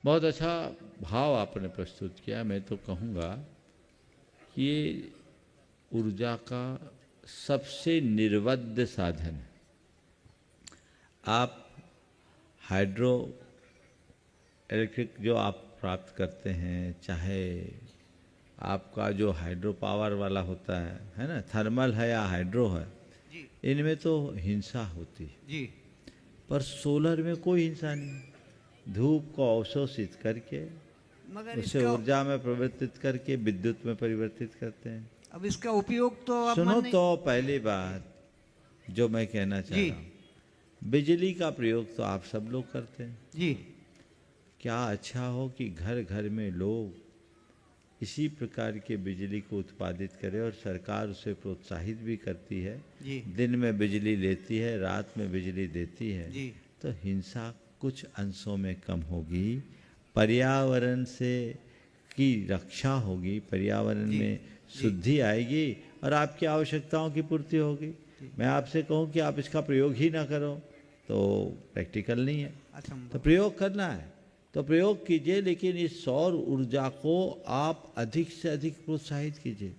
बहुत अच्छा भाव आपने प्रस्तुत किया। मैं तो कहूँगा कि ये ऊर्जा का सबसे निर्वध साधन है। आप हाइड्रो इलेक्ट्रिक जो आप प्राप्त करते हैं, चाहे आपका जो हाइड्रो पावर वाला होता है ना, थर्मल है या हाइड्रो है, इनमें तो हिंसा होती है जी, पर सोलर में कोई हिंसा नहीं। धूप को अवशोषित करके मगर उसे इसका ऊर्जा में परिवर्तित करके विद्युत में परिवर्तित करते हैं। अब इसका उपयोग तो आप सुनो माने तो पहली बात जो मैं कहना चाह जी रहा हूँ, बिजली का प्रयोग तो आप सब लोग करते हैं। जी क्या अच्छा हो कि घर घर में लोग इसी प्रकार के बिजली को उत्पादित करें और सरकार उसे प्रोत्साहित भी करती है। जी दिन में बिजली लेती है, रात में बिजली देती है, जी तो हिंसा कुछ अंशों में कम होगी, पर्यावरण से की रक्षा होगी, पर्यावरण जी में जी शुद्धि आएगी और आपकी आवश्यकताओं की पूर्ति होगी। मैं आपसे कहूँ कि आप इसका प्रयोग ही ना करो तो प्रैक्टिकल नहीं है। तो असंभव प्रयोग करना है तो प्रयोग कीजिए, लेकिन इस सौर ऊर्जा को आप अधिक से अधिक प्रोत्साहित कीजिए।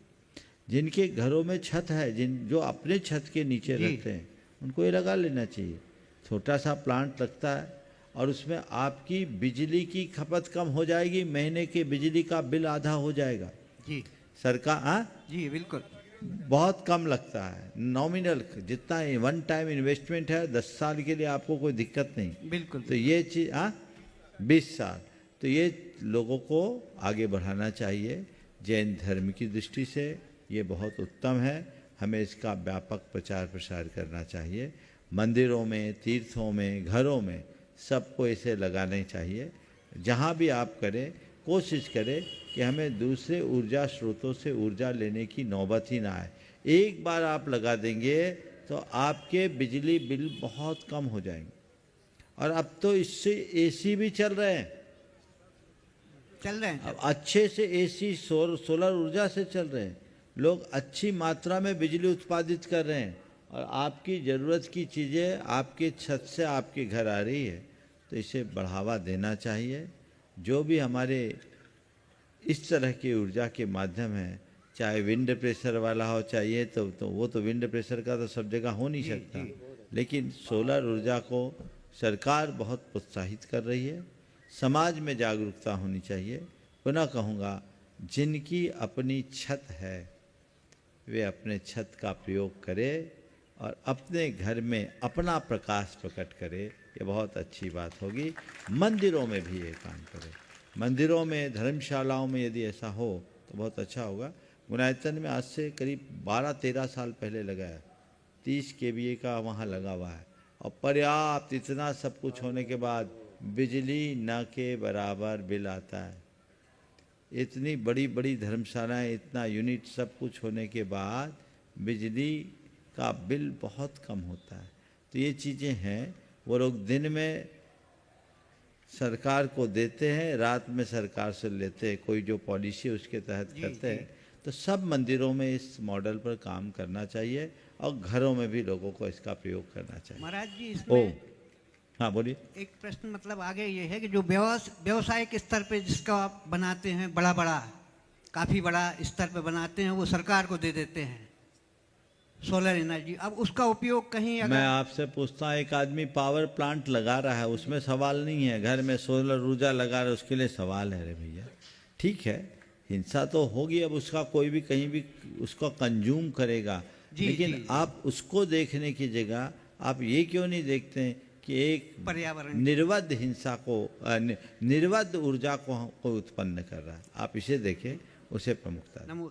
जिनके घरों में छत है, जो अपने छत के नीचे जी रखते हैं, उनको ये लगा लेना चाहिए। छोटा सा प्लांट लगता है और उसमें आपकी बिजली की खपत कम हो जाएगी, महीने के बिजली का बिल आधा हो जाएगा। जी सरकार जी बिल्कुल बहुत कम लगता है, नॉमिनल जितना वन टाइम इन्वेस्टमेंट है, 10 साल के लिए आपको कोई दिक्कत नहीं। बिल्कुल तो ये चीज़ 20 साल, तो ये लोगों को आगे बढ़ाना चाहिए। जैन धर्म की दृष्टि से ये बहुत उत्तम है, हमें इसका व्यापक प्रचार प्रसार करना चाहिए। मंदिरों में, तीर्थों में, घरों में सबको इसे लगाने चाहिए। जहाँ भी आप करें, कोशिश करें कि हमें दूसरे ऊर्जा स्रोतों से ऊर्जा लेने की नौबत ही ना आए। एक बार आप लगा देंगे तो आपके बिजली बिल बहुत कम हो जाएंगे। और अब तो इससे एसी भी चल रहे हैं, अब अच्छे से एसी सोलर ऊर्जा से चल रहे हैं। लोग अच्छी मात्रा में बिजली उत्पादित कर रहे हैं और आपकी ज़रूरत की चीज़ें आपके छत से आपके घर आ रही है, तो इसे बढ़ावा देना चाहिए। जो भी हमारे इस तरह की ऊर्जा के माध्यम हैं, चाहे विंड प्रेशर वाला हो, चाहिए तो वो तो विंड प्रेशर का तो सब जगह हो नहीं सकता, लेकिन सोलर ऊर्जा को सरकार बहुत प्रोत्साहित कर रही है। समाज में जागरूकता होनी चाहिए। पुनः कहूँगा, जिनकी अपनी छत है वे अपने छत का प्रयोग करें और अपने घर में अपना प्रकाश प्रकट करें, ये बहुत अच्छी बात होगी। मंदिरों में भी ये काम करें, मंदिरों में, धर्मशालाओं में यदि ऐसा हो तो बहुत अच्छा होगा। गुनायतन में आज से करीब 12-13 साल पहले लगाया, 30 kVA का वहाँ लगा हुआ है और पर्याप्त इतना सब कुछ होने के बाद बिजली न के बराबर बिल आता है। इतनी बड़ी बड़ी धर्मशालाएं, इतना यूनिट सब कुछ होने के बाद बिजली का बिल बहुत कम होता है। तो ये चीज़ें हैं, वो लोग दिन में सरकार को देते हैं, रात में सरकार से लेते हैं, कोई जो पॉलिसी उसके तहत करते हैं। तो सब मंदिरों में इस मॉडल पर काम करना चाहिए और घरों में भी लोगों को इसका प्रयोग करना चाहिए। महाराज जी इसमें हाँ बोलिए। एक प्रश्न मतलब आगे ये है कि जो व्यवसायिक स्तर पे जिसका आप बनाते हैं, बड़ा बड़ा काफ़ी बड़ा स्तर पे बनाते हैं, वो सरकार को दे देते हैं सोलर एनर्जी। अब उसका उपयोग कहीं मैं आपसे पूछता हूँ, एक आदमी पावर प्लांट लगा रहा है, उसमें सवाल नहीं है, घर में सोलर ऊर्जा लगा रहा है, उसके लिए सवाल है। रे भैया ठीक है, हिंसा तो होगी, अब उसका कोई भी कहीं भी उसको कंज्यूम करेगा, लेकिन आप उसको देखने की जगह आप ये क्यों नहीं देखते हैं कि एक पर्यावरण निर्वध हिंसा को, निर्वध ऊर्जा को उत्पन्न कर रहा है। आप इसे देखें, उसे प्रमुखता दें।